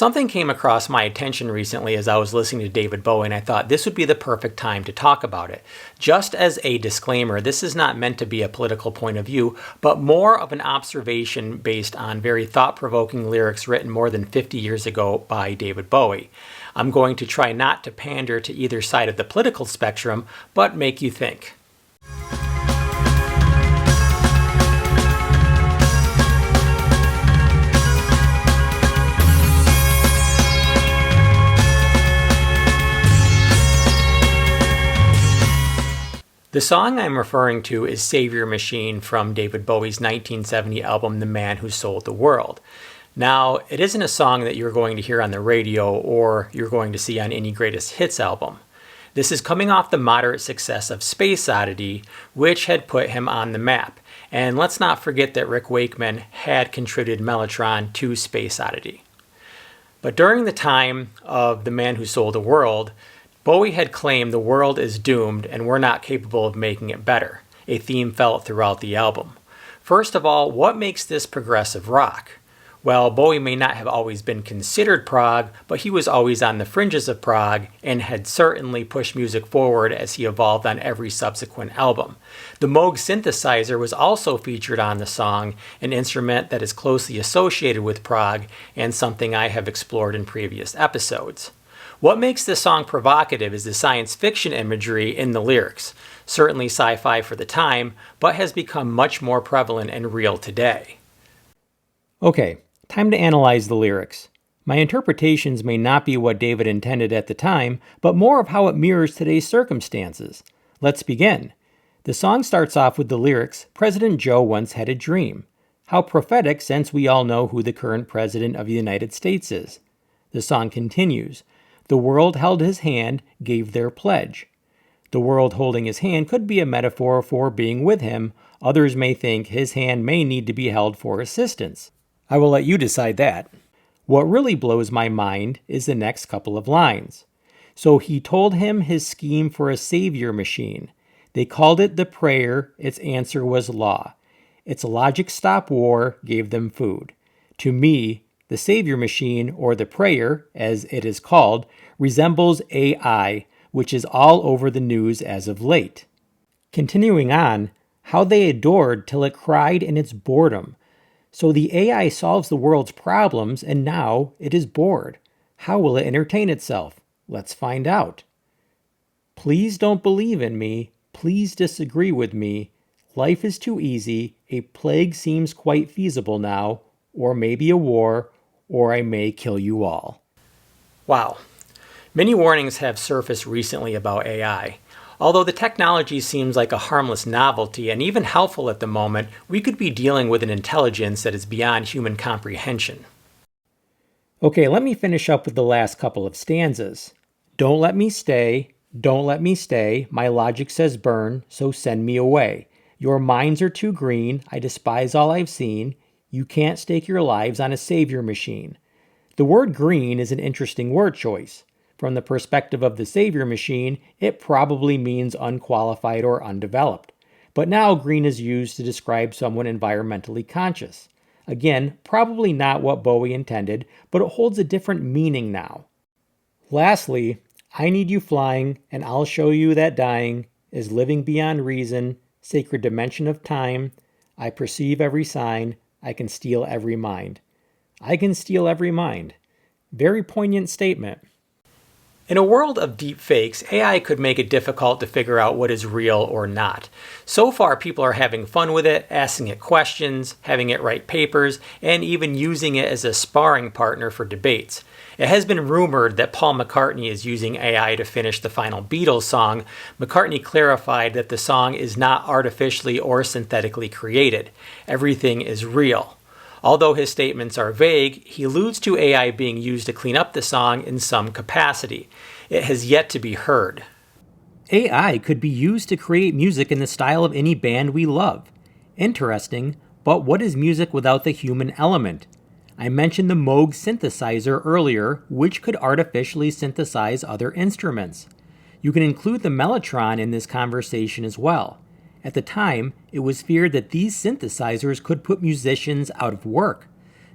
Something came across my attention recently as I was listening to David Bowie, and I thought this would be the perfect time to talk about it. Just as a disclaimer, this is not meant to be a political point of view, but more of an observation based on very thought-provoking lyrics written more than 50 years ago by David Bowie. I'm going to try not to pander to either side of the political spectrum, but make you think. The song I'm referring to is Saviour Machine from David Bowie's 1970 album The Man Who Sold the World. Now, it isn't a song that you're going to hear on the radio or you're going to see on any greatest hits album. This is coming off the moderate success of Space Oddity, which had put him on the map. And let's not forget that Rick Wakeman had contributed Mellotron to Space Oddity. But during the time of The Man Who Sold the World, Bowie had claimed the world is doomed and we're not capable of making it better, a theme felt throughout the album. First of all, what makes this progressive rock? Well, Bowie may not have always been considered prog, but he was always on the fringes of prog and had certainly pushed music forward as he evolved on every subsequent album. The Moog synthesizer was also featured on the song, an instrument that is closely associated with prog and something I have explored in previous episodes. What makes this song provocative is the science fiction imagery in the lyrics, certainly sci-fi for the time, but has become much more prevalent and real today. Okay, time to analyze the lyrics. My interpretations may not be what David intended at the time, but more of how it mirrors today's circumstances. Let's begin. The song starts off with the lyrics, "President Joe once had a dream." How prophetic, since we all know who the current president of the United States is. The song continues. The world held his hand, gave their pledge. The world holding his hand could be a metaphor for being with him. Others may think his hand may need to be held for assistance. I will let you decide that. What really blows my mind is the next couple of lines. So he told him his scheme for a Saviour Machine. They called it the prayer, its answer was law. Its logic stopped war, gave them food. To me, the Saviour Machine, or the prayer, as it is called, resembles AI, which is all over the news as of late. Continuing on, how they adored till it cried in its boredom. So the AI solves the world's problems, and now it is bored. How will it entertain itself? Let's find out. Please don't believe in me. Please disagree with me. Life is too easy. A plague seems quite feasible now, or maybe a war, or I may kill you all. Wow. Many warnings have surfaced recently about AI. Although the technology seems like a harmless novelty and even helpful at the moment, we could be dealing with an intelligence that is beyond human comprehension. Okay, let me finish up with the last couple of stanzas. Don't let me stay, my logic says burn, so send me away. Your minds are too green, I despise all I've seen. You can't stake your lives on a Saviour Machine. The word green is an interesting word choice. From the perspective of the Saviour Machine, it probably means unqualified or undeveloped. But now green is used to describe someone environmentally conscious. Again, probably not what Bowie intended, but it holds a different meaning now. Lastly, I need you flying, and I'll show you that dying is living beyond reason, sacred dimension of time. I perceive every sign. I can steal every mind. I can steal every mind. Very poignant statement. In a world of deep fakes, AI could make it difficult to figure out what is real or not. So far, people are having fun with it, asking it questions, having it write papers, and even using it as a sparring partner for debates. It has been rumored that Paul McCartney is using AI to finish the final Beatles song. McCartney clarified that the song is not artificially or synthetically created. Everything is real. Although his statements are vague, he alludes to AI being used to clean up the song in some capacity. It has yet to be heard. AI could be used to create music in the style of any band we love. Interesting, but what is music without the human element? I mentioned the Moog synthesizer earlier, which could artificially synthesize other instruments. You can include the Mellotron in this conversation as well. At the time, it was feared that these synthesizers could put musicians out of work.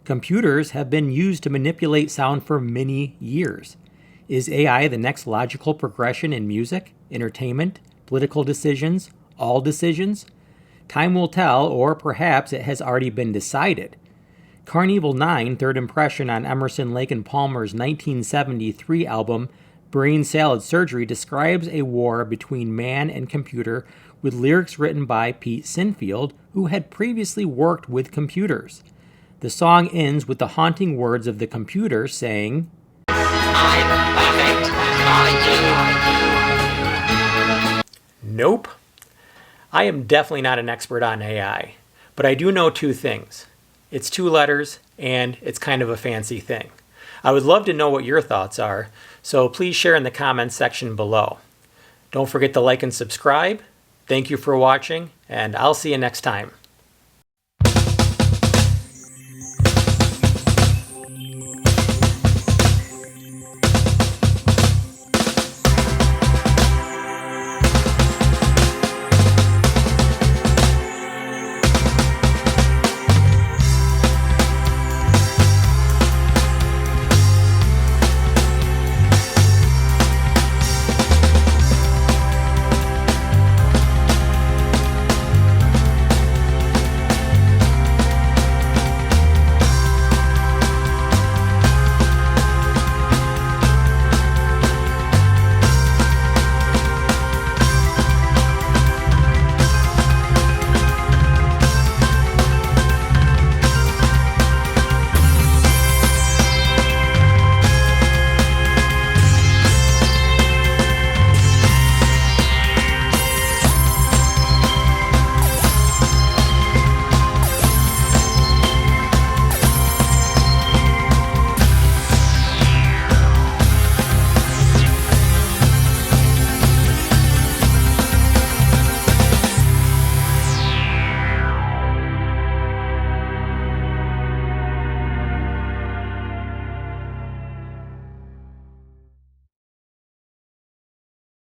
Computers have been used to manipulate sound for many years. Is AI the next logical progression in music, entertainment, political decisions, all decisions? Time will tell, or perhaps it has already been decided. Carnival 9, third impression on Emerson, Lake and Palmer's 1973 album Brain Salad Surgery, describes a war between man and computer with lyrics written by Pete Sinfield, who had previously worked with computers. The song ends with the haunting words of the computer saying, "I'm perfect for you." Nope. I am definitely not an expert on AI, but I do know two things. It's two letters, and it's kind of a fancy thing. I would love to know what your thoughts are, so please share in the comments section below. Don't forget to like and subscribe. Thank you for watching, and I'll see you next time.